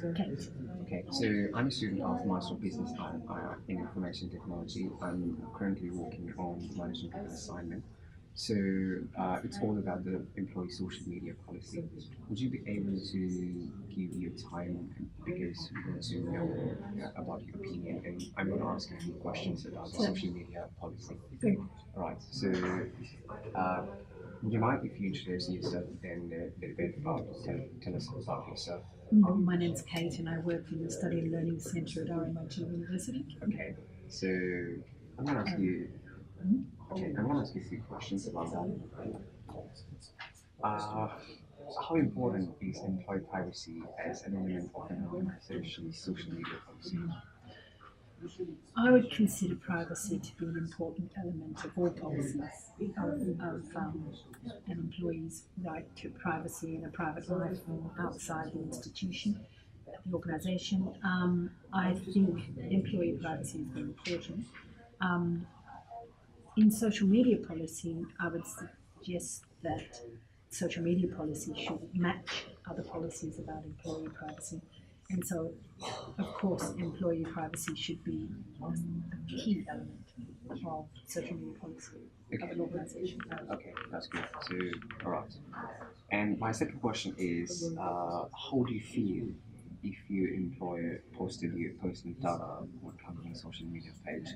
Kate. Okay, so I'm a student of Master of Business in Information Technology. I'm currently working on management of an assignment. So it's all about the employee social media policy. Would you be able to give your time because we want to know about your opinion, and I'm going to ask you a few questions about the social media policy. Good. All right. So uh, would you mind if you introduce yourself and a little bit about tell us about yourself? My name's Kate and I work in the Study and Learning Centre at RMIT University. Okay, so I'm gonna ask you. Okay, I'm gonna ask you a few questions about that. Uh, how important is employee privacy as an element of an organization's social media policy? I would consider privacy to be an important element of all policies of an employee's right to privacy and a private life outside the institution, the organisation. I think employee privacy is very important. Um, in social media policy, I would suggest that social media policy should match other policies about employee privacy. And so, of course, employee privacy should be a key element of social media policy of an organization. Okay, that's good. So, all right. And my second question is, how do you feel if your employer posted your personal data on company social media page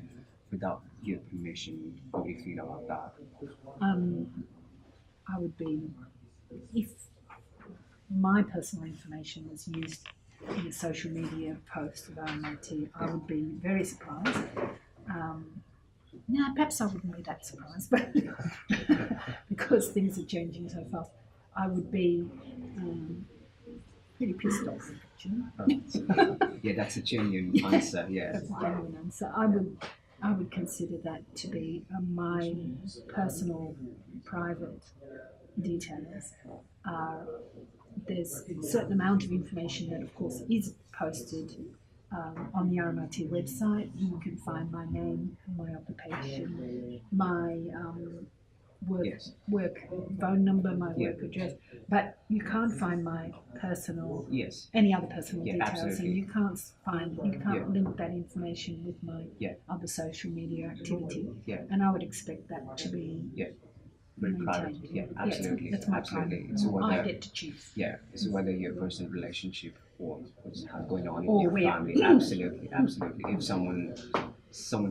without your permission? How do you feel about that? Um, I would be, if my personal information was used in a social media post of RMIT, I would be very surprised. No, perhaps I wouldn't be that surprised, but because things are changing so fast, I would be pretty pissed off. Actually. Yeah, that's a genuine answer. Yeah. That's a genuine answer. I would consider that to be my personal, private details. There's a certain amount of information that, of course, is posted on the RMIT website. You can find my name, my occupation, my work Yes. work phone number, my Yeah. work address, but you can't find my personal Yes. any other personal Yeah, details, absolutely. and you can't Yeah. link that information with my Yeah. other social media activity. Yeah. And I would expect that to be Yeah. Very private. maintained. Yeah, absolutely. That's my Absolutely. private. It's I whether get to choose. yeah, it's whether your personal relationship or what's going on in Or your where. family. Absolutely, absolutely. If someone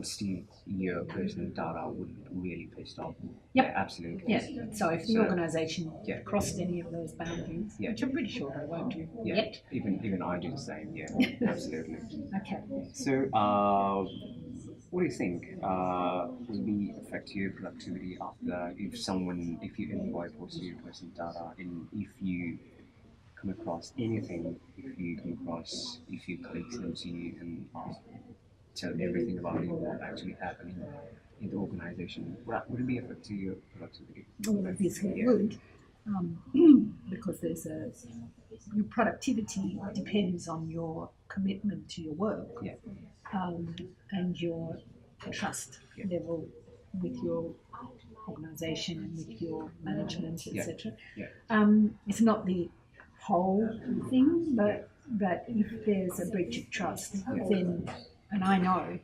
steals your personal data, would really pissed off. Yep. Yeah, absolutely. Yeah. So if the So- organisation Yeah. crossed any of those boundaries, Yeah. which I'm pretty sure they won't do Yeah. yet. Even I do the same. Yeah, absolutely. Okay. So, what do you think? Will be affect your productivity after if you employ post your personal data, and if you come across anything, if your colleagues come to you and tell everything about you, what actually happening in the organization, would it be affect to your productivity? Well, obviously it Yeah. would, because your productivity depends on your commitment to your work Yeah, and your trust Yeah. level with your organisation and with your management, Yeah. etc. yeah, It's not the whole thing, but if there's a breach of trust, then, and I know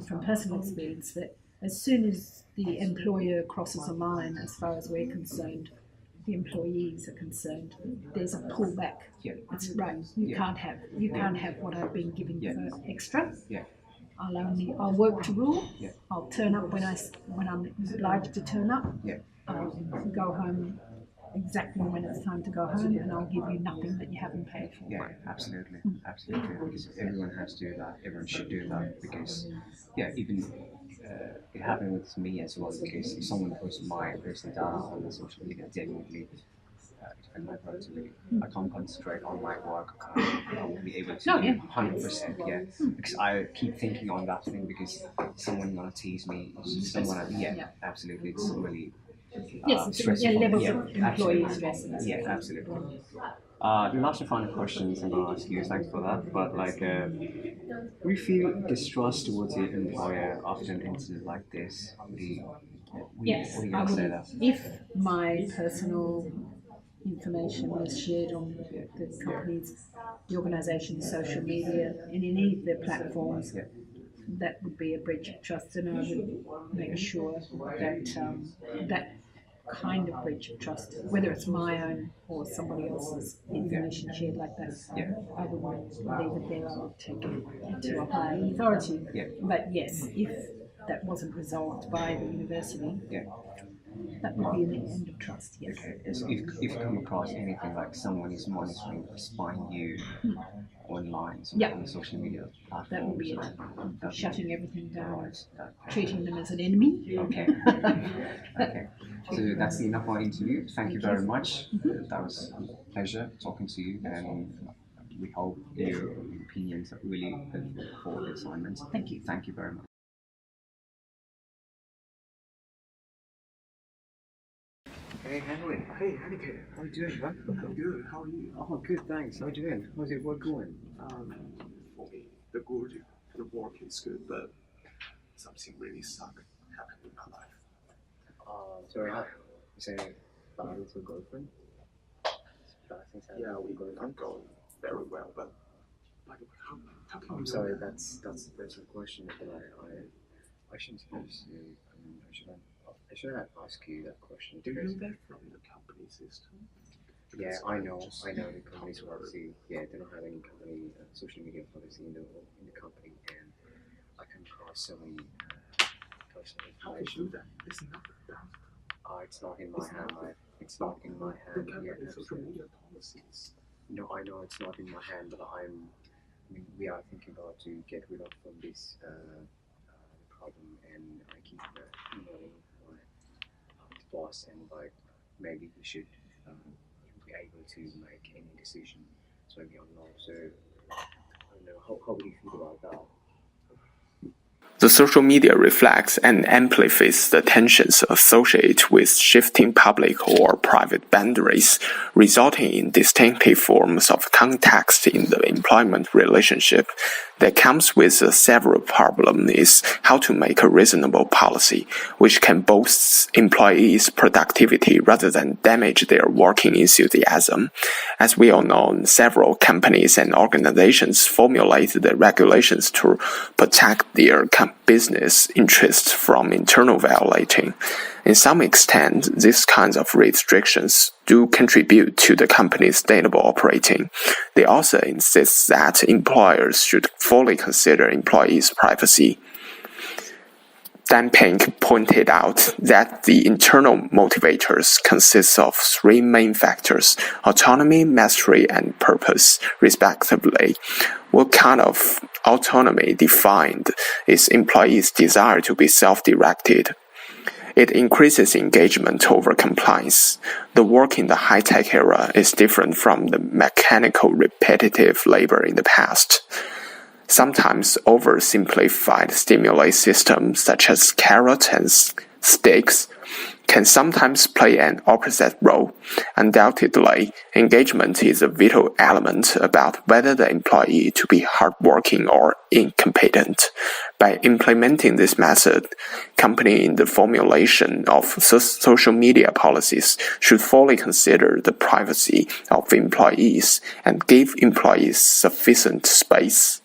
from personal experience that as soon as the employer crosses a line, as far as we're concerned, the employees are concerned, there's a pullback. yeah, It's right. You Yeah. can't have what I've been given Yeah. for extra. yeah, I'll work to rule. Yeah. I'll turn up when I'm obliged to turn up. yeah. I'll go home exactly when it's time to go home, and I'll give you nothing that you haven't paid for. Yeah, absolutely, absolutely. Because everyone has to do that. Everyone should do that because, yeah, even it happened with me as well. Because if someone puts my personal data on the social media, genuinely, and my productivity, I can't concentrate on my work. I won't be able to No, do yeah. 100%. Yeah, because I keep thinking on that thing because someone gonna tease me. Someone, Yeah. absolutely. It's really. Yes, it's stressful. levels Yeah, of employee absolutely. stress. Yeah, absolutely. The last and final questions I'm gonna ask you. Thanks for that. But like, do you feel distrust towards your employer after an incident like this? Yes, What do you I gonna say would. that? If my personal information is shared on the company's, the organisation's social media and in any of their platforms, Yeah. that would be a breach of trust, and I would make sure that that kind of breach of trust, whether it's my own or somebody else's information shared like that, Yeah. I wouldn't leave it there. I would take it to a higher authority. Yeah. But yes, if that wasn't resolved by the university, Yeah. that would be an end of trust. Yes. Okay. So if you come across anything like someone is monitoring or spying you online, so Yeah. on social media platforms, That would be it. that'd Shutting everything down, Right. treating them as an enemy. Okay. Okay. So that's the enough of our interview. Thank you very much. That was a pleasure talking to you, and we hope your opinions are really helpful for the assignments. Thank you. Thank you very much. Hey Henry. Hey, Annika, How are you doing, man? I'm good. How are you? Oh, good, thanks. How are you doing? How's your work going? For me, the work is good, but something really suck happened in my life. Sorry, is it bad with your girlfriend? Yeah, I'm going very well, but like, how can you know Sorry, that? that's a question that I shouldn't have I shouldn't ask you that question. Do you because- know that from the company system? Yeah, Because I know the just company's cover- policy. Yeah, they don't have any company social media policy in the company, and I come across so many personal How can you do information. that? It's not about It's not in my hand. It's not in my the hand. Yeah, company social absolutely. media policies. No, I know it's not in my hand, but we are thinking about to get rid of from this problem, and I keep emailing my boss, and like maybe we should be able to make any decision. So maybe I'm not. So I don't know. How do you feel about that? The social media reflects and amplifies the tensions associated with shifting public or private boundaries, resulting in distinctive forms of context in the employment relationship. That comes with several problems is how to make a reasonable policy, which can boost employees' productivity rather than damage their working enthusiasm. As we all know, several companies and organizations formulate the regulations to protect their business interests from internal violating. In some extent, these kinds of restrictions do contribute to the company's sustainable operating. They also insist that employers should fully consider employees' privacy. Dan Pink pointed out that the internal motivators consist of three main factors: autonomy, mastery, and purpose, respectively. What kind of autonomy defined is employees' desire to be self-directed. It increases engagement over compliance. The work in the high-tech era is different from the mechanical, repetitive labor in the past. Sometimes oversimplified stimuli systems such as carrots and sticks can sometimes play an opposite role. Undoubtedly, engagement is a vital element about whether the employee to be hardworking or incompetent. By implementing this method, company in the formulation of social media policies should fully consider the privacy of employees and give employees sufficient space.